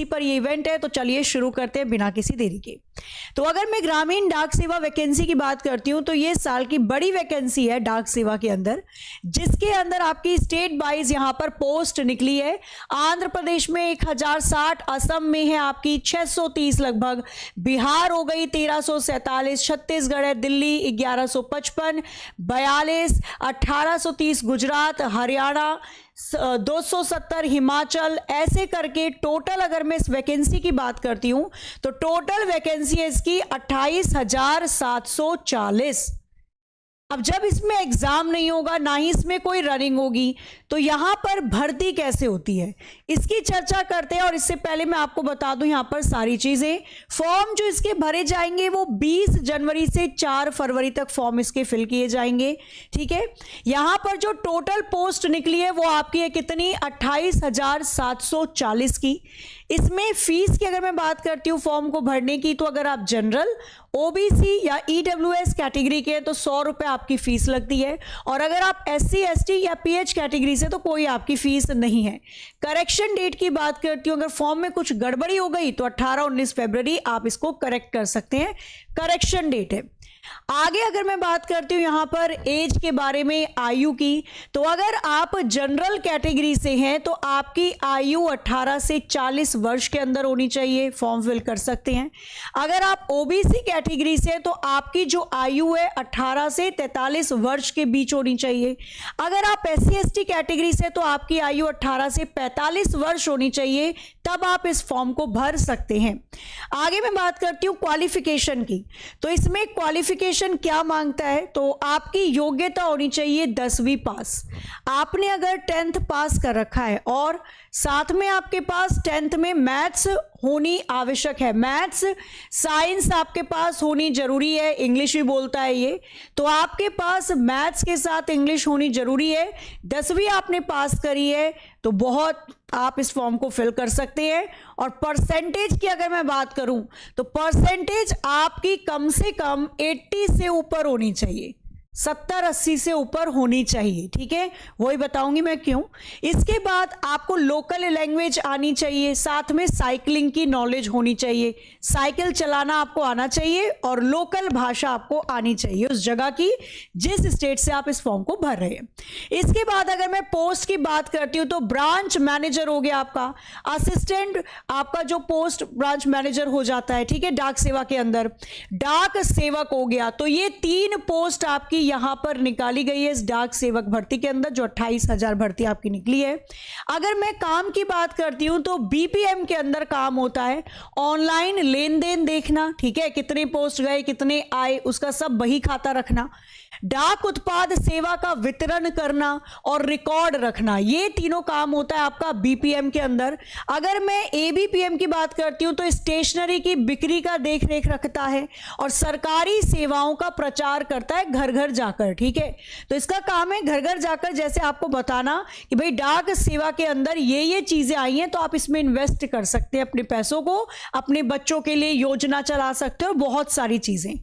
पर ये इवेंट है। तो चलिए शुरू करते हैं बिना किसी देरी के। तो अगर मैं ग्रामीण डाक सेवा वैकेंसी की बात करती हूँ तो ये साल की बड़ी वैकेंसी है डाक सेवा के अंदर, जिसके अंदर आपकी स्टेट वाइज यहाँ पर पोस्ट निकली है। आंध्र प्रदेश में 1060, असम में है आपकी 630 लगभग, बिहार हो गई 1347, छत्तीसगढ़ है दिल्ली 1155, 42, 1830 गुजरात, हरियाणा 270, हिमाचल, ऐसे करके टोटल अगर मैं इस वैकेंसी की बात करती हूं तो टोटल वैकेंसी है इसकी 28,740। अब जब इसमें एग्जाम नहीं होगा, ना ही इसमें कोई रनिंग होगी, तो यहां पर भर्ती कैसे होती है इसकी चर्चा करते हैं। और इससे पहले मैं आपको बता दूं यहां पर सारी चीजें, फॉर्म जो इसके भरे जाएंगे वो 20 जनवरी से 4 फरवरी तक फॉर्म इसके फिल किए जाएंगे। ठीक है, यहां पर जो टोटल पोस्ट निकली है वो आपकी है कितनी, 28,740 की। इसमें फीस की अगर मैं बात करती हूँ फॉर्म को भरने की, तो अगर आप जनरल, ओबीसी या ईडब्ल्यूएस कैटेगरी के हैं तो 100 रुपए आपकी फीस लगती है, और अगर आप एससी, एसटी या पीएच कैटेगरी से तो कोई आपकी फीस नहीं है। करेक्शन डेट की बात करती हूँ, अगर फॉर्म में कुछ गड़बड़ी हो गई तो 18-19 फरवरी आप इसको करेक्ट कर सकते हैं, करेक्शन डेट है। आगे अगर मैं बात करती हूं यहां पर एज के बारे में, आयु की, तो अगर आप जनरल कैटेगरी से हैं तो आपकी आयु 18 से 40 वर्ष के अंदर होनी चाहिए, फॉर्म फिल कर सकते हैं। अगर आप ओबीसी कैटेगरी से हैं तो आपकी जो आयु है 18 से 43 वर्ष के बीच होनी चाहिए। अगर आप एससी एसटी कैटेगरी से तो आपकी आयु 18 से 45 वर्ष होनी चाहिए, तब आप इस फॉर्म को भर सकते हैं। आगे मैं बात करती हूं क्वालिफिकेशन की, तो इसमें क्वालिफिकेशन क्या मांगता है, तो आपकी योग्यता होनी चाहिए 10वीं पास। आपने अगर 10th पास कर रखा है और साथ में आपके पास 10th में मैथ्स होनी आवश्यक है, मैथ्स साइंस आपके पास होनी जरूरी है, इंग्लिश भी बोलता है ये, तो आपके पास मैथ्स के साथ इंग्लिश होनी जरूरी है। 10वीं आपने पास करी है तो बहुत आप इस फॉर्म को फिल कर सकते हैं। और परसेंटेज की अगर मैं बात करूं तो परसेंटेज आपकी कम से कम 80 से ऊपर होनी चाहिए, 70-80 से ऊपर होनी चाहिए। ठीक है, वही बताऊंगी मैं क्यों। इसके बाद आपको लोकल लैंग्वेज आनी चाहिए, साथ में साइकिलिंग की नॉलेज होनी चाहिए, साइकिल चलाना आपको आना चाहिए, और लोकल भाषा आपको आनी चाहिए उस जगह की जिस स्टेट से आप इस फॉर्म को भर रहे हैं। इसके बाद अगर मैं पोस्ट की बात करती हूं तो ब्रांच मैनेजर हो गया आपका, असिस्टेंट आपका जो पोस्ट ब्रांच मैनेजर हो जाता है, ठीक है, डाक सेवा के अंदर, डाक सेवक हो गया। तो ये 3 पोस्ट आपकी यहां पर निकाली गई है इस डाक सेवक भर्ती के अंदर, जो 28,000 भर्ती आपकी निकली है। अगर मैं काम की बात करती हूं तो बीपीएम के अंदर काम होता है ऑनलाइन लेन देन देखना, ठीक है, कितने पोस्ट गए, कितने आए, उसका सब बही खाता रखना, डाक उत्पाद सेवा का वितरण करना और रिकॉर्ड रखना, ये तीनों काम होता है आपका बीपीएम के अंदर। अगर मैं एबीपीएम की बात करती हूं तो स्टेशनरी की बिक्री का देख रेख रखता है और सरकारी सेवाओं का प्रचार करता है घर घर जाकर। ठीक है, तो इसका काम है घर घर जाकर जैसे आपको बताना कि भाई डाक सेवा के अंदर ये चीजें आई हैं तो आप इसमें इन्वेस्ट कर सकते हैं अपने पैसों को, अपने बच्चों के लिए योजना चला सकते हो, बहुत सारी चीजें।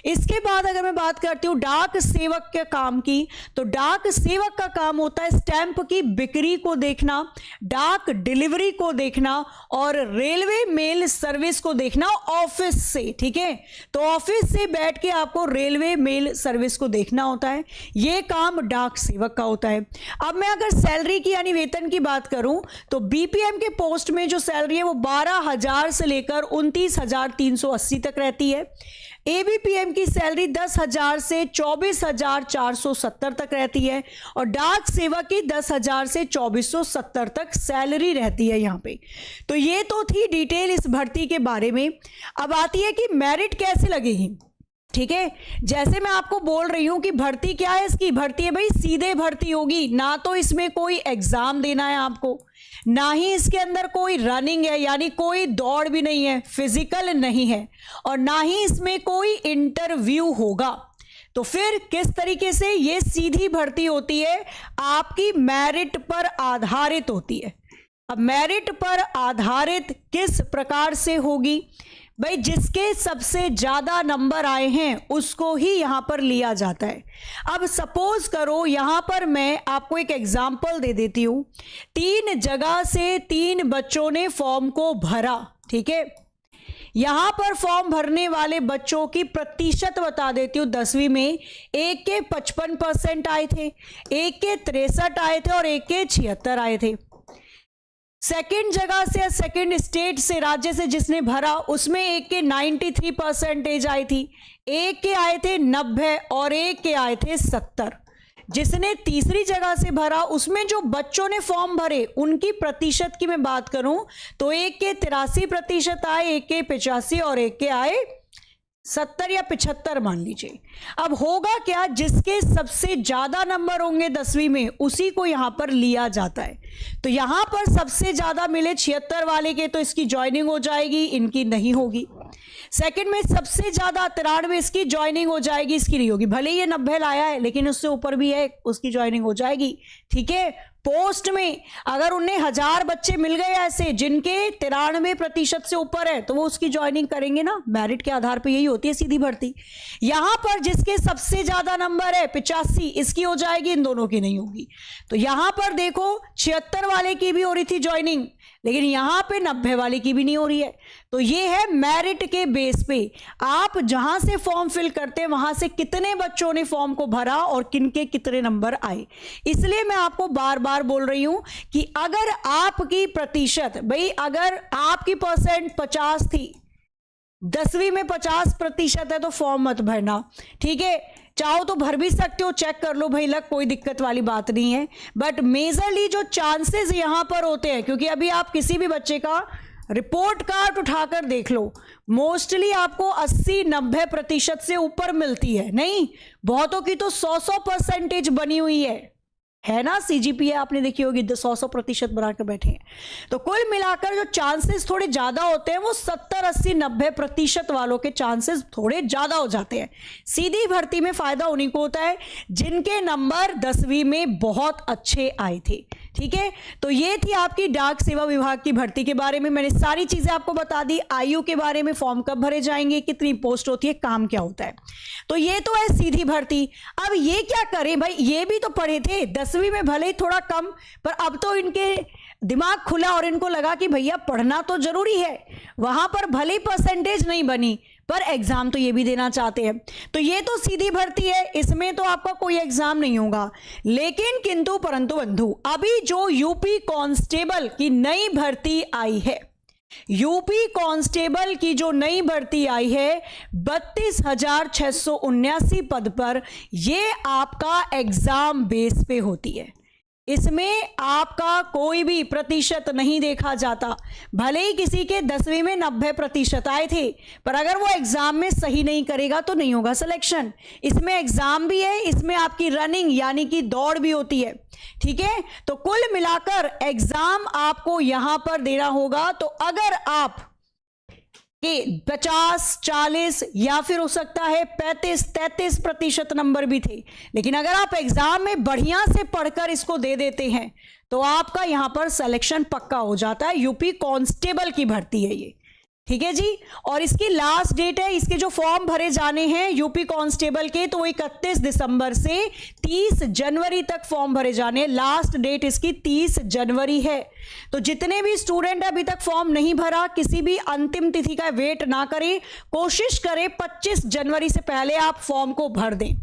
इसके बाद अगर मैं बात करती हूं डाक सेवक के काम की, तो डाक सेवक का काम होता है स्टैंप की बिक्री को देखना, डाक डिलीवरी को देखना और रेलवे मेल सर्विस को देखना ऑफिस से। ठीक है, तो ऑफिस से बैठ के आपको रेलवे मेल सर्विस को देखना होता है, ये काम डाक सेवक का होता है। अब मैं अगर सैलरी की यानी वेतन की बात करूं तो बीपीएम के पोस्ट में जो सैलरी है वो 12,000 से लेकर 29,380 तक रहती है। एबीपीएम की सैलरी 10,000 से 24,470 तक रहती है और डाक सेवा की 10,000 से 2,470 तक सैलरी रहती है यहाँ पे। तो ये तो थी डिटेल इस भर्ती के बारे में। अब आती है कि मेरिट कैसे लगेगी। ठीक है, जैसे मैं आपको बोल रही हूं कि भर्ती क्या है, इसकी भर्ती है भाई सीधे भर्ती होगी, ना तो इसमें कोई एग्जाम देना है आपको, ना ही इसके अंदर कोई रनिंग है यानी कोई दौड़ भी नहीं है, फिजिकल नहीं है, और ना ही इसमें कोई इंटरव्यू होगा। तो फिर किस तरीके से ये सीधी भर्ती होती है, आपकी मेरिट पर आधारित होती है। अब मेरिट पर आधारित किस प्रकार से होगी, भाई जिसके सबसे ज्यादा नंबर आए हैं उसको ही यहां पर लिया जाता है। अब सपोज करो यहां पर मैं आपको एक एग्जांपल दे देती हूं, 3 जगह से 3 बच्चों ने फॉर्म को भरा, ठीक है। यहां पर फॉर्म भरने वाले बच्चों की प्रतिशत बता देती हूं, 10वीं में एक के 55% आए थे, एक के 63 आए थे और एक के 76 आए थे। सेकंड जगह से, सेकंड स्टेट से, राज्य से जिसने भरा उसमें एक के 93% आई थी, एक के आए थे 90 और एक के आए थे 70। जिसने तीसरी जगह से भरा उसमें जो बच्चों ने फॉर्म भरे उनकी प्रतिशत की मैं बात करूं तो एक के 83% आए, एक के 85 और एक के आए 70 या 75 मान लीजिए। अब होगा क्या, जिसके सबसे ज्यादा नंबर होंगे 10वीं में उसी को यहां पर लिया जाता है। तो यहां पर सबसे ज्यादा मिले 76 वाले के तो इसकी ज्वाइनिंग हो जाएगी, इनकी नहीं होगी। सेकंड में सबसे ज्यादा 93 इसकी ज्वाइनिंग हो जाएगी, इसकी नहीं होगी। भले ये 90 लाया है लेकिन उससे ऊपर भी है, उसकी ज्वाइनिंग हो जाएगी, ठीक है। पोस्ट में अगर उन्हें 1000 बच्चे मिल गए ऐसे जिनके 93% से ऊपर है तो वो उसकी ज्वाइनिंग करेंगे ना, मेरिट के आधार पे, यही होती है सीधी भर्ती। यहां पर जिसके सबसे ज्यादा नंबर है 85, इसकी हो जाएगी, इन दोनों की नहीं होगी। तो यहां पर देखो 76 वाले की भी हो रही थी ज्वाइनिंग, लेकिन यहां पे 90 वाले की भी नहीं हो रही है। तो ये है मेरिट के बेस पे आप जहां से फॉर्म फिल करते हैं वहां से कितने बच्चों ने फॉर्म को भरा और किनके कितने नंबर आए। इसलिए मैं आपको बार बार बोल रही हूं कि अगर आपकी प्रतिशत, भाई अगर आपकी परसेंट 50 थी, 10वीं में 50% है तो फॉर्म मत भरना, ठीक है। चाहो तो भर भी सकते हो, चेक कर लो भाई लग, कोई दिक्कत वाली बात नहीं है। बट मेजरली जो चांसेस यहां पर होते हैं, क्योंकि अभी आप किसी भी बच्चे का रिपोर्ट कार्ड उठाकर देख लो, मोस्टली आपको 80-90% से ऊपर मिलती है, नहीं बहुतों की तो 100% बनी हुई है ना। सीजीपीए आपने देखी होगी, 100% बनाकर बैठे हैं। तो कुल मिलाकर जो चांसेस थोड़े ज्यादा होते हैं वो 70-80-90% वालों के चांसेस थोड़े ज्यादा हो जाते हैं। सीधी भर्ती में फायदा उन्हीं को होता है जिनके नंबर 10वीं में बहुत अच्छे आए थे, ठीक है। तो ये थी आपकी डाक सेवा विभाग की भर्ती के बारे में, मैंने सारी चीजें आपको बता दी। आयु के बारे में, फॉर्म कब भरे जाएंगे, कितनी पोस्ट होती है, काम क्या होता है। तो ये तो है सीधी भर्ती। अब ये क्या करें भाई, ये भी तो पढ़े थे 10वीं में, भले ही थोड़ा कम, पर अब तो इनके दिमाग खुला और इनको लगा कि भैया पढ़ना तो जरूरी है। वहां पर भले ही परसेंटेज नहीं बनी पर एग्जाम तो ये भी देना चाहते हैं। तो ये तो सीधी भर्ती है, इसमें तो आपका कोई एग्जाम नहीं होगा। लेकिन किंतु परंतु बंधु, अभी जो यूपी कांस्टेबल की नई भर्ती आई है, यूपी कांस्टेबल की जो नई भर्ती आई है 32,679 पद पर, ये आपका एग्जाम बेस पे होती है। इसमें आपका कोई भी प्रतिशत नहीं देखा जाता। भले ही किसी के 10वीं में 90% आए थे, पर अगर वो एग्जाम में सही नहीं करेगा तो नहीं होगा सिलेक्शन। इसमें एग्जाम भी है, इसमें आपकी रनिंग यानी कि दौड़ भी होती है, ठीक है। तो कुल मिलाकर एग्जाम आपको यहां पर देना होगा। तो अगर आप के 50, 40 या फिर हो सकता है 35-33% नंबर भी थे, लेकिन अगर आप एग्जाम में बढ़िया से पढ़कर इसको दे देते हैं तो आपका यहां पर सिलेक्शन पक्का हो जाता है। यूपी कांस्टेबल की भर्ती है ये, ठीक है जी। और इसकी लास्ट डेट है, इसके जो फॉर्म भरे जाने हैं यूपी कांस्टेबल के, तो 31 दिसंबर से 30 जनवरी तक फॉर्म भरे जाने। लास्ट डेट इसकी 30 जनवरी है। तो जितने भी स्टूडेंट अभी तक फॉर्म नहीं भरा, किसी भी अंतिम तिथि का वेट ना करें, कोशिश करें 25 जनवरी से पहले आप फॉर्म को भर दें।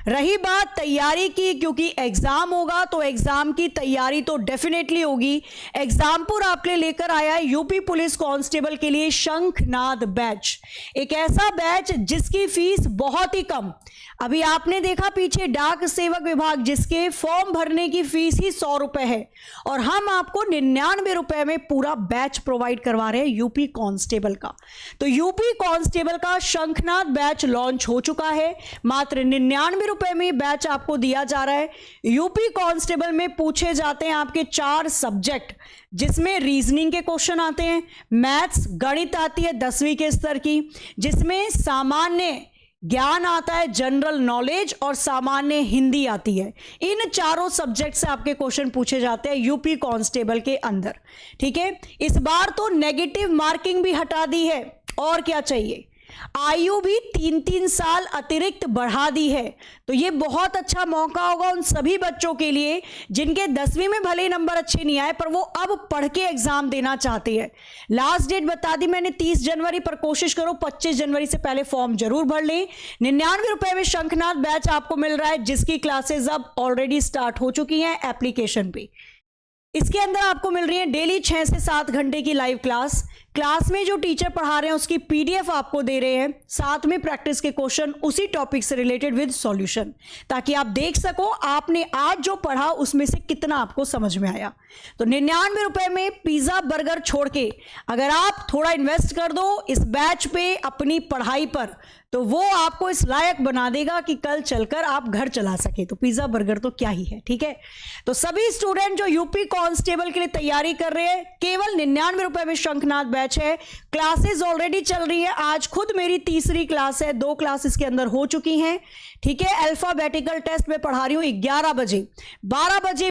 रही बात तैयारी की, क्योंकि एग्जाम होगा तो एग्जाम की तैयारी तो डेफिनेटली होगी। एग्जामपुर आपके लेकर आया है यूपी पुलिस कांस्टेबल के लिए शंखनाद बैच, एक ऐसा बैच जिसकी फीस बहुत ही कम। अभी आपने देखा पीछे डाक सेवक विभाग जिसके फॉर्म भरने की फीस ही 100 रुपए है, और हम आपको 99 रुपए में पूरा बैच प्रोवाइड करवा रहे हैं यूपी कांस्टेबल का। तो यूपी कांस्टेबल का शंखनाद बैच लॉन्च हो चुका है, मात्र 99 रुपए में बैच आपको दिया जा रहा है। यूपी कांस्टेबल में पूछे जाते हैं आपके 4 सब्जेक्ट, जिसमें रीजनिंग के क्वेश्चन आते हैं, मैथ्स गणित आती है 10वीं के स्तर की, जिसमें सामान्य ज्ञान आता है, जनरल नॉलेज, और सामान्य हिंदी आती है। इन चारों सब्जेक्ट से आपके क्वेश्चन पूछे जाते हैं यूपी कांस्टेबल के अंदर, ठीक है। इस बार तो नेगेटिव मार्किंग भी हटा दी है और क्या चाहिए, आयु भी 3-3 साल अतिरिक्त बढ़ा दी है। तो ये बहुत अच्छा मौका होगा उन सभी बच्चों के लिए जिनके 10वीं में भले ही नंबर अच्छे नहीं आए पर वो अब पढ़ के एग्जाम देना चाहते हैं। लास्ट डेट बता दी मैंने 30 जनवरी, पर कोशिश करो 25 जनवरी से पहले फॉर्म जरूर भर लें। 99 रुपए में शंखनाद बैच आपको मिल रहा है, जिसकी क्लासेस अब ऑलरेडी स्टार्ट हो चुकी हैं एप्लीकेशन पे। इसके अंदर आपको मिल रही है डेली 6 से 7 घंटे की लाइव क्लास में जो टीचर पढ़ा रहे हैं उसकी पीडीएफ आपको दे रहे हैं, साथ में प्रैक्टिस के क्वेश्चन उसी टॉपिक से रिलेटेड विद सॉल्यूशन, ताकि आप देख सको आपने आज जो पढ़ा उसमें से कितना आपको समझ में आया। तो 99 रुपए में पिज्जा बर्गर छोड़ के अगर आप थोड़ा इन्वेस्ट कर दो इस बैच पे अपनी पढ़ाई पर, तो वो आपको इस लायक बना देगा कि कल चलकर आप घर चला सके। तो पिज्जा बर्गर तो क्या ही है, ठीक है। तो सभी स्टूडेंट जो यूपी कांस्टेबल के लिए तैयारी कर रहे हैं, केवल 99 रुपए में शंखनाद बैच है। क्लासेस ऑलरेडी चल रही है, आज खुद मेरी तीसरी क्लास है, 2 क्लास इसके अंदर हो चुकी हैं, ठीक है। अल्फाबेटिकल टेस्ट में पढ़ा रही हूं 11 बजे, 12 बजे